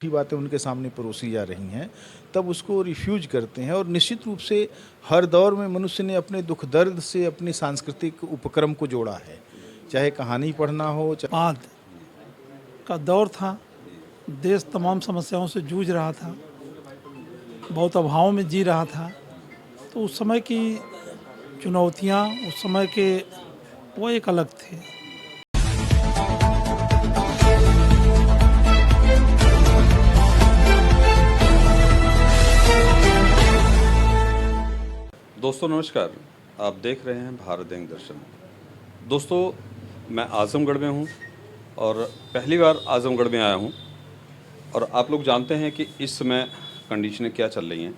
ही बातें उनके सामने परोसी जा रही हैं, तब उसको रिफ्यूज करते हैं। और निश्चित रूप से हर दौर में मनुष्य ने अपने दुख दर्द से अपनी सांस्कृतिक उपक्रम को जोड़ा है, चाहे कहानी पढ़ना हो, बाद का दौर था। देश तमाम समस्याओं से जूझ रहा था, बहुत अभाव में जी रहा था। तो उस समय की चुनौतियाँ, उस समय के वो एक अलग थे। दोस्तों नमस्कार। आप देख रहे हैं भारत देंग दर्शन। दोस्तों मैं आज़मगढ़ में हूं और पहली बार आज़मगढ़ में आया हूं और आप लोग जानते हैं कि इस समय कंडीशनें क्या चल रही हैं,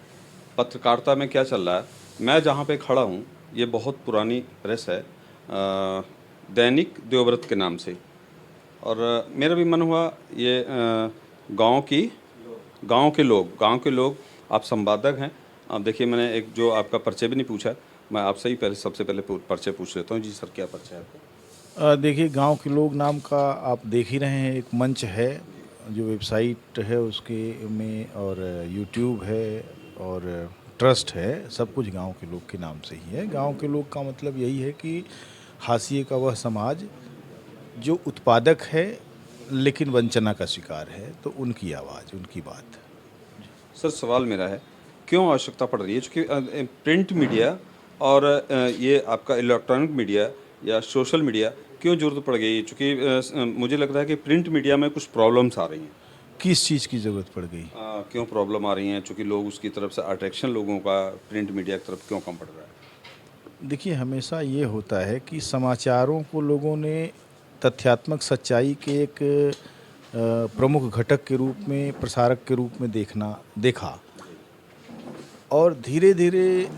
पत्रकारिता में क्या चल रहा है। मैं जहां पे खड़ा हूं ये बहुत पुरानी प्रेस है, दैनिक देवव्रत के नाम से। और मेरा भी मन हुआ ये गांव के लोग आप संवादक हैं। आप देखिए, मैंने एक जो आपका परिचय भी नहीं पूछा, मैं आपसे ही पहले सबसे पहले परिचय पूछ लेता हूँ। जी सर, क्या परिचय है आपका? देखिए, गांव के लोग नाम का आप देख ही रहे हैं, एक मंच है जो वेबसाइट है उसके में, और यूट्यूब है और ट्रस्ट है। सब कुछ गांव के लोग के नाम से ही है। गांव के लोग का मतलब यही है कि हाशिए का वह समाज जो उत्पादक है लेकिन वंचना का शिकार है, तो उनकी आवाज़, उनकी बात। सर सवाल मेरा है, क्यों आवश्यकता पड़ रही है? चूँकि प्रिंट मीडिया और ये आपका इलेक्ट्रॉनिक मीडिया या सोशल मीडिया क्यों ज़रूरत पड़ गई? चूँकि मुझे लग रहा है कि प्रिंट मीडिया में कुछ प्रॉब्लम्स आ रही हैं। किस चीज़ की ज़रूरत पड़ गई? क्यों प्रॉब्लम आ रही हैं? चूँकि लोग उसकी तरफ से अट्रैक्शन लोगों का प्रिंट मीडिया की तरफ क्यों कम पड़ रहा है? देखिए, हमेशा ये होता है कि समाचारों को लोगों ने तथ्यात्मक सच्चाई के एक प्रमुख घटक के रूप में, प्रसारक के रूप में देखा। और धीरे धीरे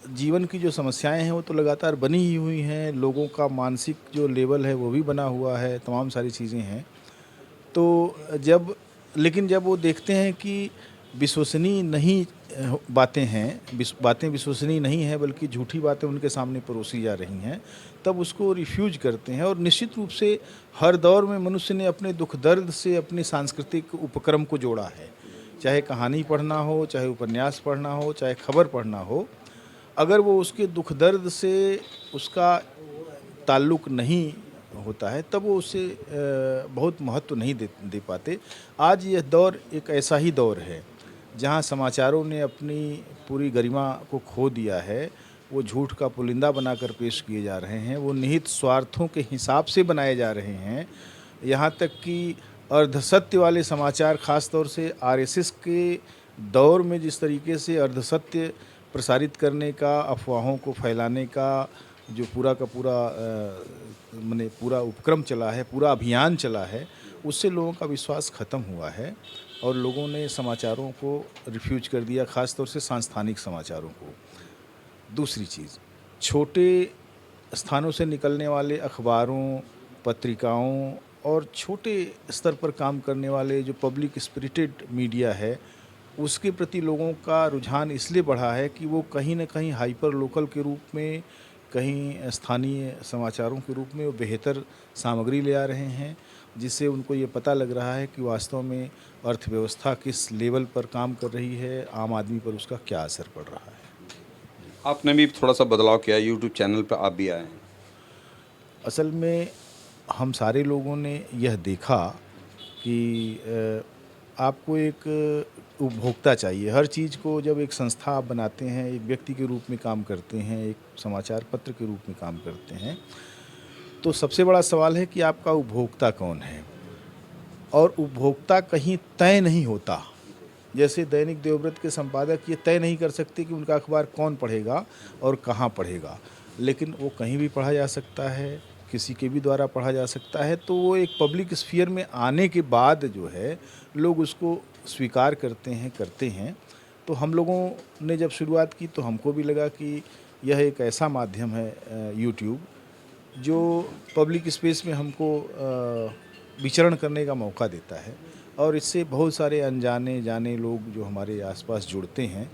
जीवन की जो समस्याएं हैं वो तो लगातार बनी ही हुई हैं, लोगों का मानसिक जो लेवल है वो भी बना हुआ है, तमाम सारी चीज़ें हैं। तो लेकिन जब वो देखते हैं कि विश्वसनीय नहीं बातें हैं, बातें विश्वसनीय नहीं हैं बल्कि झूठी बातें उनके सामने परोसी जा रही हैं, तब उसको रिफ्यूज करते हैं। और निश्चित रूप से हर दौर में मनुष्य ने अपने दुख दर्द से अपनी सांस्कृतिक उपक्रम को जोड़ा है, चाहे कहानी पढ़ना हो, चाहे उपन्यास पढ़ना हो, चाहे खबर पढ़ना हो। अगर वो उसके दुख दर्द से उसका ताल्लुक़ नहीं होता है, तब वो उसे बहुत महत्व नहीं दे पाते। आज यह दौर एक ऐसा ही दौर है जहाँ समाचारों ने अपनी पूरी गरिमा को खो दिया है। वो झूठ का पुलिंदा बनाकर पेश किए जा रहे हैं, वो निहित स्वार्थों के हिसाब से बनाए जा रहे हैं। यहाँ तक कि अर्धसत्य वाले समाचार, ख़ास तौर से आरएसएस के दौर में जिस तरीके से अर्धसत्य प्रसारित करने का, अफवाहों को फैलाने का जो पूरा का पूरा माने पूरा उपक्रम चला है, पूरा अभियान चला है, उससे लोगों का विश्वास ख़त्म हुआ है और लोगों ने समाचारों को रिफ्यूज कर दिया, ख़ास तौर से सांस्थानिक समाचारों को। दूसरी चीज़, छोटे स्थानों से निकलने वाले अखबारों, पत्रिकाओं और छोटे स्तर पर काम करने वाले जो पब्लिक स्पिरिटेड मीडिया है, उसके प्रति लोगों का रुझान इसलिए बढ़ा है कि वो कहीं न कहीं हाइपर लोकल के रूप में, कहीं स्थानीय समाचारों के रूप में वो बेहतर सामग्री ले आ रहे हैं, जिससे उनको ये पता लग रहा है कि वास्तव में अर्थव्यवस्था किस लेवल पर काम कर रही है, आम आदमी पर उसका क्या असर पड़ रहा है। आपने भी थोड़ा सा बदलाव किया, यूट्यूब चैनल पर आप भी आए हैं। असल में हम सारे लोगों ने यह देखा कि आपको एक उपभोक्ता चाहिए। हर चीज़ को जब एक संस्था आप बनाते हैं, एक व्यक्ति के रूप में काम करते हैं, एक समाचार पत्र के रूप में काम करते हैं, तो सबसे बड़ा सवाल है कि आपका उपभोक्ता कौन है। और उपभोक्ता कहीं तय नहीं होता। जैसे दैनिक देवव्रत के संपादक ये तय नहीं कर सकते कि उनका अखबार कौन पढ़ेगा और कहाँ पढ़ेगा, लेकिन वो कहीं भी पढ़ा जा सकता है, किसी के भी द्वारा पढ़ा जा सकता है। तो वो एक पब्लिक स्फीयर में आने के बाद जो है, लोग उसको स्वीकार करते हैं। तो हम लोगों ने जब शुरुआत की तो हमको भी लगा कि यह एक ऐसा माध्यम है यूट्यूब, जो पब्लिक स्पेस में हमको विचरण करने का मौका देता है। और इससे बहुत सारे अनजाने जाने लोग जो हमारे आसपास जुड़ते हैं,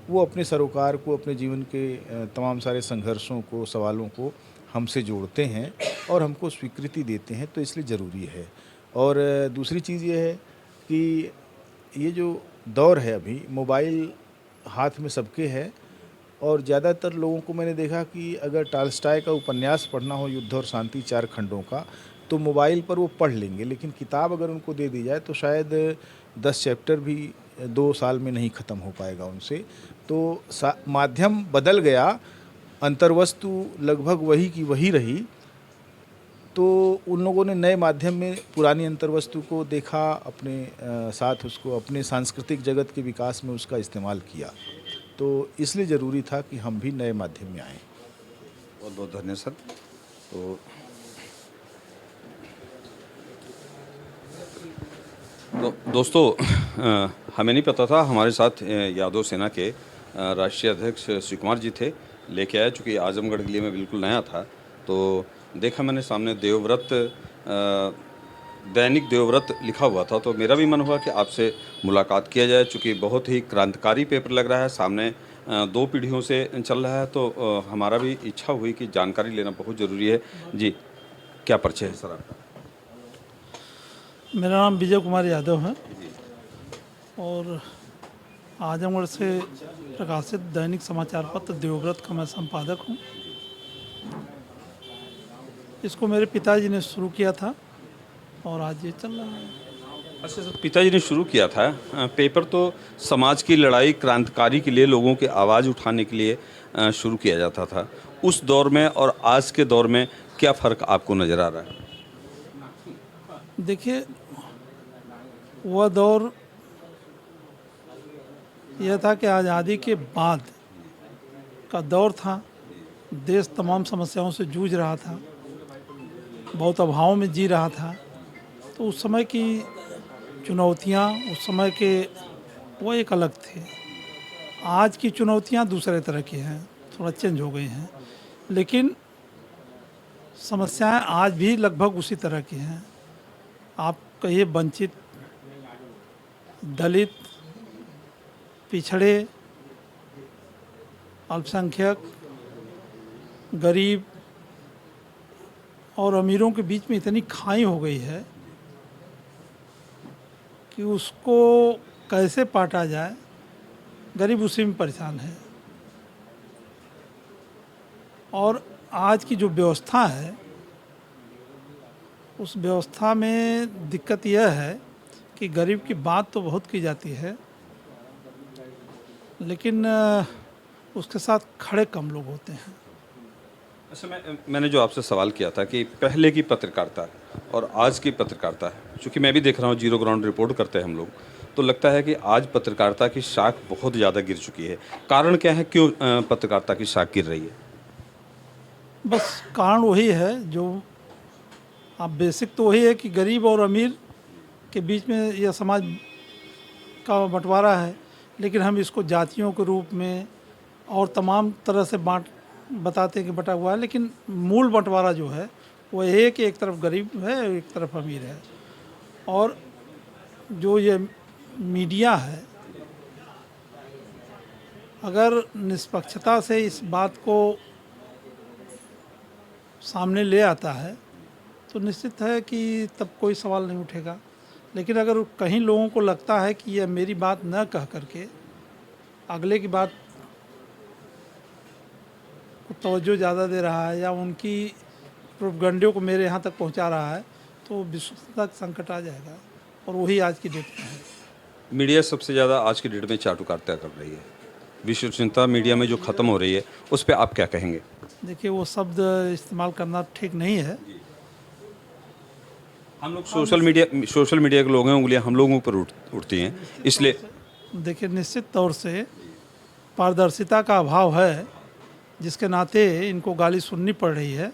वो अपने सरोकार को, अपने जीवन के तमाम सारे संघर्षों को, सवालों को हमसे जोड़ते हैं और हमको स्वीकृति देते हैं, तो इसलिए ज़रूरी है। और दूसरी चीज़ ये है कि ये जो दौर है अभी, मोबाइल हाथ में सबके है और ज़्यादातर लोगों को मैंने देखा कि अगर टॉल्स्टॉय का उपन्यास पढ़ना हो, युद्ध और शांति 4 खंडों का, तो मोबाइल पर वो पढ़ लेंगे, लेकिन किताब अगर उनको दे दी जाए तो शायद 10 चैप्टर भी 2 साल में नहीं ख़त्म हो पाएगा उनसे। तो माध्यम बदल गया, अंतर्वस्तु लगभग वही की वही रही, तो उन लोगों ने नए माध्यम में पुरानी अंतर्वस्तु को देखा, अपने साथ उसको अपने सांस्कृतिक जगत के विकास में उसका इस्तेमाल किया। तो इसलिए ज़रूरी था कि हम भी नए माध्यम में आएँ। बहुत बहुत धन्यवाद सर। तो दोस्तों, हमें नहीं पता था, हमारे साथ यादव सेना के राष्ट्रीय अध्यक्ष श्री कुमार जी थे, लेके आए, चूँकि आजमगढ़ के लिए मैं बिल्कुल नया था। तो देखा मैंने सामने देवव्रत, दैनिक देवव्रत लिखा हुआ था, तो मेरा भी मन हुआ कि आपसे मुलाकात किया जाए, चूँकि बहुत ही क्रांतिकारी पेपर लग रहा है, सामने 2 पीढ़ियों से चल रहा है, तो हमारा भी इच्छा हुई कि जानकारी लेना बहुत ज़रूरी है। जी, क्या परिचय है सर आपका? मेरा नाम विजय कुमार यादव है और आजमगढ़ से प्रकाशित दैनिक समाचार पत्र देवव्रत का मैं संपादक हूँ। इसको मेरे पिताजी ने शुरू किया था और आज ये चल रहा है। अच्छा सर, पिताजी ने शुरू किया था। पेपर तो समाज की लड़ाई, क्रांतिकारी के लिए, लोगों की आवाज़ उठाने के लिए शुरू किया जाता था। उस दौर में और आज के दौर में क्या फ़र्क आपको नज़र आ रहा है? देखिए, वह दौर यह था कि आज़ादी के बाद का दौर था। देश तमाम समस्याओं से जूझ रहा था, बहुत अभाव में जी रहा था। तो उस समय की चुनौतियाँ, उस समय के वो एक अलग थे। आज की चुनौतियाँ दूसरे तरह की हैं, थोड़ा चेंज हो गई हैं, लेकिन समस्याएं आज भी लगभग उसी तरह की हैं। आप कहिए वंचित, दलित, पिछड़े, अल्पसंख्यक, गरीब और अमीरों के बीच में इतनी खाई हो गई है कि उसको कैसे पाटा जाए, गरीब उसी में परेशान है। और आज की जो व्यवस्था है, उस व्यवस्था में दिक्कत यह है कि गरीब की बात तो बहुत की जाती है, लेकिन उसके साथ खड़े कम लोग होते हैं। अच्छा, मैंने जो आपसे सवाल किया था कि पहले की पत्रकारिता और आज की पत्रकारिता, चूँकि मैं भी देख रहा हूँ, जीरो ग्राउंड रिपोर्ट करते हैं हम लोग, तो लगता है कि आज पत्रकारिता की साख बहुत ज़्यादा गिर चुकी है। कारण क्या है, क्यों पत्रकारिता की साख गिर रही है? बस कारण वही है जो आप बेसिक तो वही है कि गरीब और अमीर के बीच में यह समाज का बंटवारा है, लेकिन हम इसको जातियों के रूप में और तमाम तरह से बताते हैं कि बटा हुआ है, लेकिन मूल बंटवारा जो है वो है कि एक तरफ गरीब है और एक तरफ अमीर है। और जो ये मीडिया है, अगर निष्पक्षता से इस बात को सामने ले आता है तो निश्चित है कि तब कोई सवाल नहीं उठेगा। लेकिन अगर कहीं लोगों को लगता है कि यह मेरी बात न कह करके अगले की बात को तवज्जो ज़्यादा दे रहा है या उनकी प्रोपगंडे को मेरे यहाँ तक पहुँचा रहा है, तो विश्वसनीयता का संकट आ जाएगा। और वही आज की डेट में है। मीडिया सबसे ज़्यादा आज की डेट में चाटुकारिता कर रही है। विश्वसनीयता मीडिया में जो ख़त्म हो रही है, उस पर आप क्या कहेंगे? देखिए, वो शब्द इस्तेमाल करना ठीक नहीं है। हम लोग सोशल मीडिया के लोग हैं, उंगलियां हम लोगों पर उठती हैं, इसलिए देखिए, निश्चित तौर से पारदर्शिता का अभाव है, जिसके नाते इनको गाली सुननी पड़ रही है।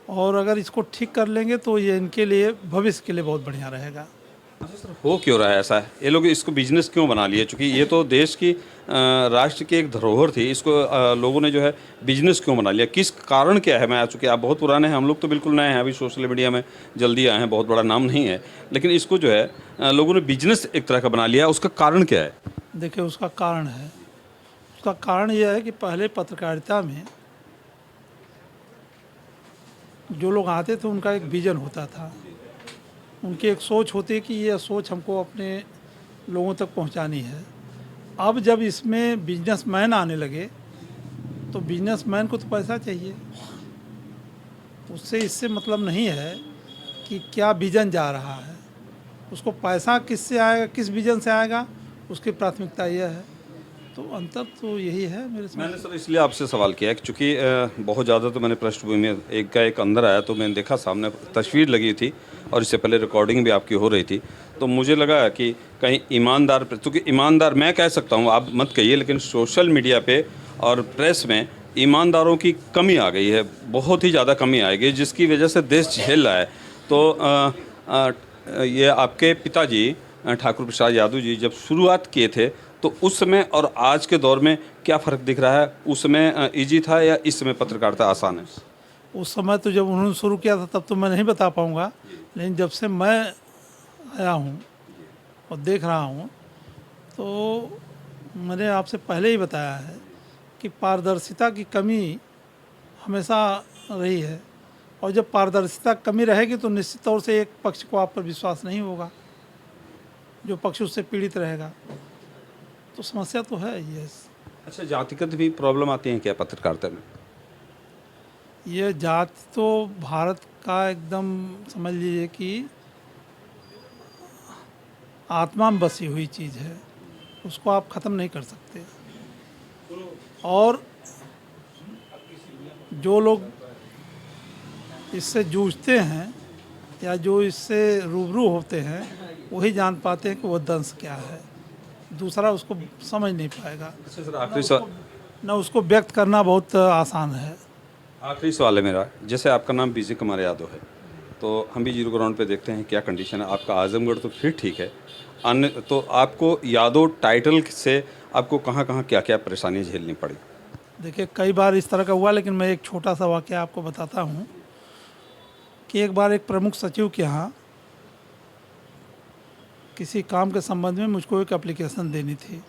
और अगर इसको ठीक कर लेंगे तो ये इनके लिए, भविष्य के लिए बहुत बढ़िया रहेगा। हो क्यों रहा है ऐसा? ये लोग इसको बिजनेस क्यों बना लिए? चूँकि ये तो देश की राष्ट्र की एक धरोहर थी, इसको लोगों ने जो है बिजनेस क्यों बना लिया? किस कारण क्या है? मैं, चूँकि आप बहुत पुराने हैं, हम लोग तो बिल्कुल नए हैं, अभी सोशल मीडिया में जल्दी आए हैं, बहुत बड़ा नाम नहीं है, लेकिन इसको जो है लोगों ने बिजनेस एक तरह का बना लिया। उसका कारण क्या है? देखिए, उसका कारण यह है कि पहले पत्रकारिता में जो लोग आते थे उनका एक विजन होता था, उनकी एक सोच होती है कि यह सोच हमको अपने लोगों तक पहुंचानी है। अब जब इसमें बिजनेसमैन आने लगे तो बिजनेसमैन को तो पैसा चाहिए, उससे इससे मतलब नहीं है कि क्या विजन जा रहा है, उसको पैसा किससे आएगा, किस विजन से आएगा, उसकी प्राथमिकता यह है। तो अंतर तो यही है मेरे समझ। मैंने सर इसलिए आपसे सवाल किया है कि चूंकि बहुत ज़्यादा तो मैंने पृष्ठभूमि में एक का एक अंदर आया तो मैंने देखा सामने तस्वीर लगी थी और इससे पहले रिकॉर्डिंग भी आपकी हो रही थी, तो मुझे लगा कि कहीं ईमानदार, क्योंकि ईमानदार मैं कह सकता हूँ, आप मत कहिए, लेकिन सोशल मीडिया पे और प्रेस में ईमानदारों की कमी आ गई है, बहुत ही ज़्यादा कमी आ गई, जिसकी वजह से देश झेल रहा है। तो ये आपके पिताजी ठाकुर प्रसाद यादव जी जब शुरुआत किए थे तो उस समय और आज के दौर में क्या फ़र्क दिख रहा है? उस समय इजी था या इस समय पत्रकारिता आसान है? उस समय तो जब उन्होंने शुरू किया था तब तो मैं नहीं बता पाऊँगा, लेकिन जब से मैं आया हूँ और देख रहा हूँ तो मैंने आपसे पहले ही बताया है कि पारदर्शिता की कमी हमेशा रही है, और जब पारदर्शिता की कमी रहेगी तो निश्चित तौर से एक पक्ष को आप पर विश्वास नहीं होगा, जो पक्ष उससे पीड़ित रहेगा। तो समस्या तो है ये। अच्छा, जातिगत भी प्रॉब्लम आती है क्या पत्रकारिता में? ये जाति तो भारत का एकदम समझ लीजिए कि आत्मा में बसी हुई चीज़ है, उसको आप ख़त्म नहीं कर सकते। और जो लोग इससे जूझते हैं या जो इससे रूबरू होते हैं वही जान पाते हैं कि वो दंश क्या है, दूसरा उसको समझ नहीं पाएगा। अच्छा सर, आखिरी सवाल, न उसको व्यक्त करना बहुत आसान है। आखिरी सवाल है मेरा, जैसे आपका नाम विजय कुमार यादव है, तो हम भी जीरो ग्राउंड पे देखते हैं क्या कंडीशन है आपका। आजमगढ़ तो फिर ठीक है, अन्य तो आपको यादव टाइटल से आपको कहाँ कहाँ क्या क्या परेशानियाँ झेलनी पड़ी? देखिए कई बार इस तरह का हुआ, लेकिन मैं एक छोटा सा वाक़या आपको बताता हूँ कि एक बार एक प्रमुख सचिव के यहाँ किसी काम के संबंध में मुझको एक एप्लीकेशन देनी थी।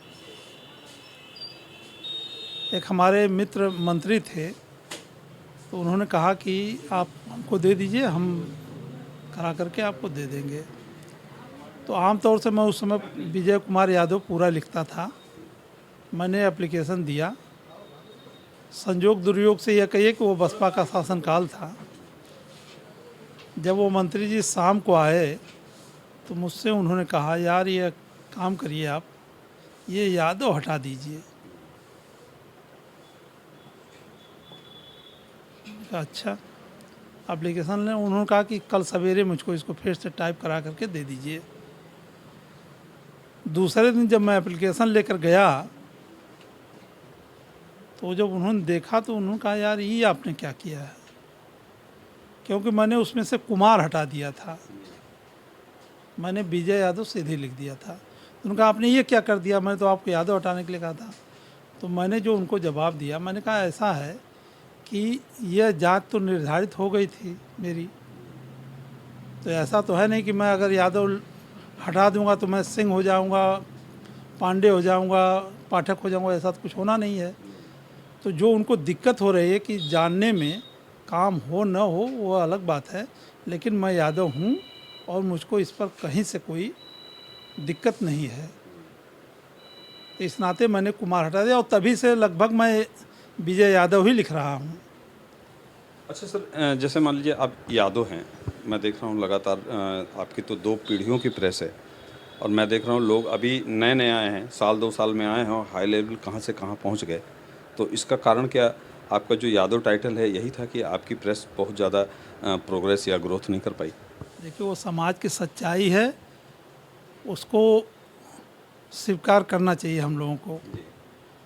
एक हमारे मित्र मंत्री थे, तो उन्होंने कहा कि आप हमको दे दीजिए, हम करा करके आपको दे देंगे। तो आमतौर से मैं उस समय विजय कुमार यादव पूरा लिखता था। मैंने एप्लीकेशन दिया। संयोग दुर्योग से यह कहिए कि वो बसपा का शासनकाल था। जब वो मंत्री जी शाम को आए तो मुझसे उन्होंने कहा, यार ये काम करिए आप, ये यादव हटा दीजिए। अच्छा, एप्लीकेशन ने उन्होंने कहा कि कल सवेरे मुझको इसको फिर से टाइप करा करके दे दीजिए। दूसरे दिन जब मैं एप्लीकेशन लेकर गया तो जब उन्होंने देखा तो उन्होंने कहा, यार ये आपने क्या किया है, क्योंकि मैंने उसमें से कुमार हटा दिया था, मैंने विजय यादव सीधे लिख दिया था। उन्होंने कहा आपने ये क्या कर दिया, मैंने तो आपको यादव हटाने के लिए कहा था। तो मैंने जो उनको जवाब दिया, मैंने कहा ऐसा है कि यह जात तो निर्धारित हो गई थी मेरी, तो ऐसा तो है नहीं कि मैं अगर यादव हटा दूंगा तो मैं सिंह हो जाऊंगा, पांडे हो जाऊंगा, पाठक हो जाऊंगा, ऐसा तो कुछ होना नहीं है। तो जो उनको दिक्कत हो रही है कि जानने में काम हो न हो वो अलग बात है, लेकिन मैं यादव हूँ और मुझको इस पर कहीं से कोई दिक्कत नहीं है। इस नाते मैंने कुमार हटा दिया और तभी से लगभग मैं विजय यादव ही लिख रहा हूँ। अच्छा सर, जैसे मान लीजिए आप यादव हैं, मैं देख रहा हूँ लगातार आपकी तो 2 पीढ़ियों की प्रेस है, और मैं देख रहा हूँ लोग अभी नए नए आए हैं, साल 2 साल में आए हैं और हाई लेवल कहाँ से कहाँ पहुँच गए। तो इसका कारण क्या, आपका जो यादव टाइटल है यही था कि आपकी प्रेस बहुत ज़्यादा प्रोग्रेस या ग्रोथ नहीं कर पाई? देखिए वो समाज की सच्चाई है, उसको स्वीकार करना चाहिए हम लोगों को,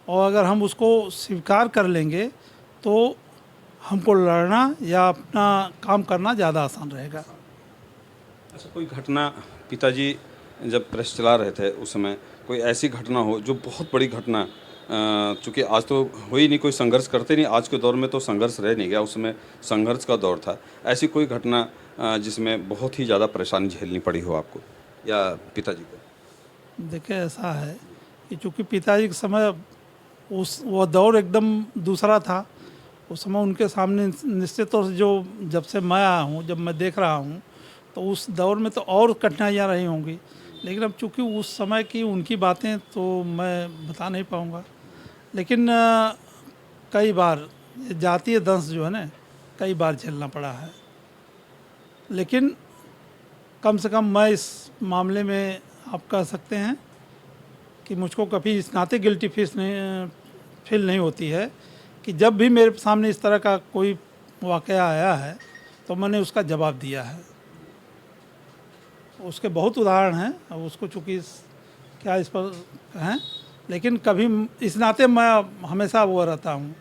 और अगर हम उसको स्वीकार कर लेंगे तो हमको लड़ना या अपना काम करना ज़्यादा आसान रहेगा। अच्छा, कोई घटना पिताजी जब प्रेस चला रहे थे उस समय कोई ऐसी घटना हो जो बहुत बड़ी घटना, चूँकि आज तो हो ही नहीं, कोई संघर्ष करते नहीं, आज के दौर में तो संघर्ष रह नहीं गया, उस समय संघर्ष का दौर था, ऐसी कोई घटना जिसमें बहुत ही ज़्यादा परेशानी झेलनी पड़ी हो आपको या पिताजी को? देखिए ऐसा है कि चूँकि पिताजी के समय वो दौर एकदम दूसरा था। उस समय उनके सामने निश्चित तौर से जो जब से मैं आया हूँ, जब मैं देख रहा हूँ, तो उस दौर में तो और कठिनाइयाँ रही होंगी, लेकिन अब चूँकि उस समय की उनकी बातें तो मैं बता नहीं पाऊँगा। लेकिन कई बार ये जातीय दंश जो है ना, कई बार झेलना पड़ा है। लेकिन कम से कम मैं इस मामले में आप कह सकते हैं कि मुझको कभी इस नाते गिल्टी फील नहीं होती है कि जब भी मेरे सामने इस तरह का कोई वाक़या आया है तो मैंने उसका जवाब दिया है। उसके बहुत उदाहरण हैं, अब उसको चूँकि क्या इस पर हैं, लेकिन कभी इस नाते मैं हमेशा वो रहता हूँ,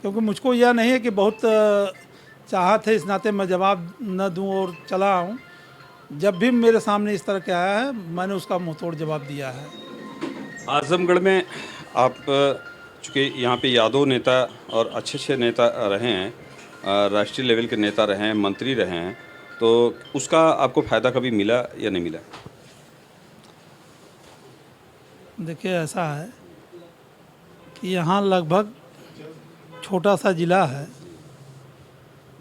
क्योंकि मुझको यह नहीं है कि बहुत चाहत है इस नाते मैं जवाब न दूँ और चला आऊँ। जब भी मेरे सामने इस तरह के आया है मैंने उसका मुँह तोड़ जवाब दिया है। आजमगढ़ में आप चूँकि यहाँ पे यादव नेता और अच्छे नेता रहे हैं, राष्ट्रीय लेवल के नेता रहे हैं, मंत्री रहे हैं, तो उसका आपको फ़ायदा कभी मिला या नहीं मिला? देखिए ऐसा है कि यहाँ लगभग छोटा सा ज़िला है,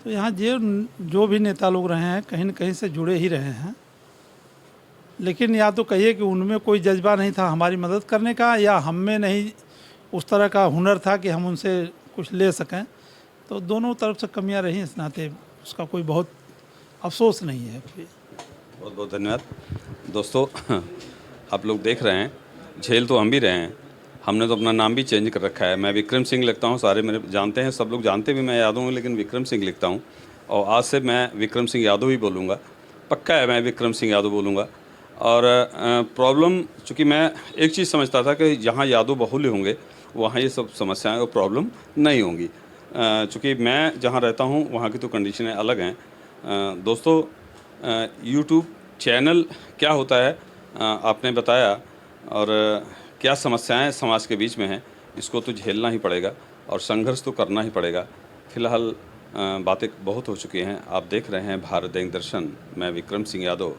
तो यहाँ जो भी नेता लोग रहे हैं कहीं न कहीं से जुड़े ही रहे हैं। लेकिन या तो कहिए कि उनमें कोई जज्बा नहीं था हमारी मदद करने का, या हम में नहीं उस तरह का हुनर था कि हम उनसे कुछ ले सकें। तो दोनों तरफ से कमियां रही, इस नाते उसका कोई बहुत अफसोस नहीं है। बहुत बहुत धन्यवाद। दोस्तों, आप लोग देख रहे हैं, झेल तो हम भी रहे हैं। हमने तो अपना नाम भी चेंज कर रखा है। मैं विक्रम सिंह लिखता हूँ, सारे मेरे जानते हैं, सब लोग जानते भी मैं यादव हूँ, लेकिन विक्रम सिंह लिखता हूँ और आज से मैं विक्रम सिंह यादव ही बोलूँगा। पक्का है, मैं विक्रम सिंह यादव बोलूँगा। और प्रॉब्लम, चूँकि मैं एक चीज़ समझता था कि जहाँ यादव बहुल्य होंगे वहाँ ये सब समस्याएँ और प्रॉब्लम नहीं होंगी। चूँकि मैं जहाँ रहता हूँ वहाँ की तो कंडीशनें अलग हैं। दोस्तों, यूट्यूब चैनल क्या होता है आपने बताया, और क्या समस्याएं समाज के बीच में हैं, इसको तो झेलना ही पड़ेगा और संघर्ष तो करना ही पड़ेगा। फिलहाल बातें बहुत हो चुकी हैं। आप देख रहे हैं भारत दैनिक दर्शन। मैं विक्रम सिंह यादव।